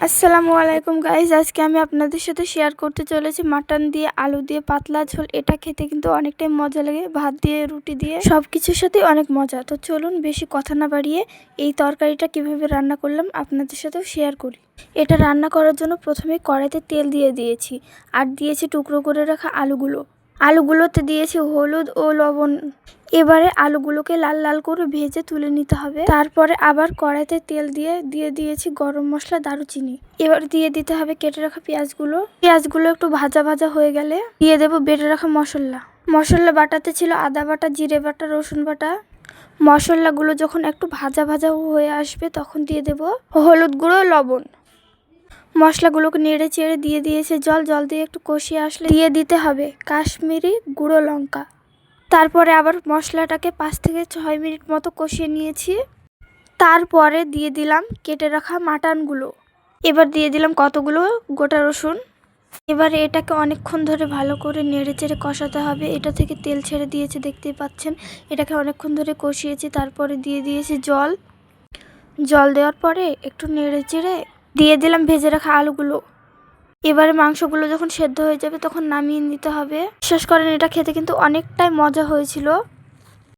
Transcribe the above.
আসসালামু আলাইকুম গাইজ, আজকে আমি আপনাদের সাথে শেয়ার করতে চলেছি মাটন দিয়ে আলু দিয়ে পাতলা ঝোল। এটা খেতে কিন্তু অনেকটাই মজা লাগে, ভাত দিয়ে রুটি দিয়ে সব কিছুর সাথে অনেক মজা। তো চলুন বেশি কথা না বাড়িয়ে এই তরকারিটা কিভাবে রান্না করলাম আপনাদের সাথেও শেয়ার করি। এটা রান্না করার জন্য প্রথমে কড়াইতে তেল দিয়ে দিয়েছি আর দিয়েছি টুকরো করে রাখা আলুগুলোতে দিয়েছি হলুদ ও লবণ। এবারে আলুগুলোকে লাল লাল করে ভেজে তুলে নিতে হবে। তারপরে আবার কড়াইতে তেল দিয়ে দিয়েছি গরম মশলা, দারুচিনি। এবার দিয়ে দিতে হবে কেটে রাখা পেঁয়াজগুলো একটু ভাজা ভাজা হয়ে গেলে দিয়ে দেবো বেটে রাখা মশলা বাটাতে ছিল আদা বাটা, জিরে বাটা, রসুন বাটা। মশলাগুলো যখন একটু ভাজা ভাজা হয়ে আসবে তখন দিয়ে দেব হলুদ গুঁড়ো, লবণ। মশলাগুলোকে নেড়ে চেড়ে দিয়ে দিয়েছে জল দিয়ে একটু কষিয়ে আসলে দিয়ে দিতে হবে কাশ্মীরি গুঁড়ো লঙ্কা। তারপরে আবার মশলাটাকে 5 থেকে 6 মিনিট মতো কষিয়ে নিয়েছি। তারপরে দিয়ে দিলাম কেটে রাখা মাটনগুলো। এবার দিয়ে দিলাম কতগুলো গোটা রসুন। এবারে এটাকে অনেকক্ষণ ধরে ভালো করে নেড়ে চেড়ে কষাতে হবে। এটা থেকে তেল ছেড়ে দিয়েছে, দেখতেই পাচ্ছেন। এটাকে অনেকক্ষণ ধরে কষিয়েছি। তারপরে দিয়ে দিয়েছি জল দেওয়ার পরে একটু নেড়ে চেড়ে দিয়ে দিলাম ভেজে রাখা আলুগুলো। এবারে মাংসগুলো যখন সেদ্ধ হয়ে যাবে তখন নামিয়ে নিতে হবে। বিশ্বাস করেন এটা খেতে কিন্তু অনেকটাই মজা হয়েছিল।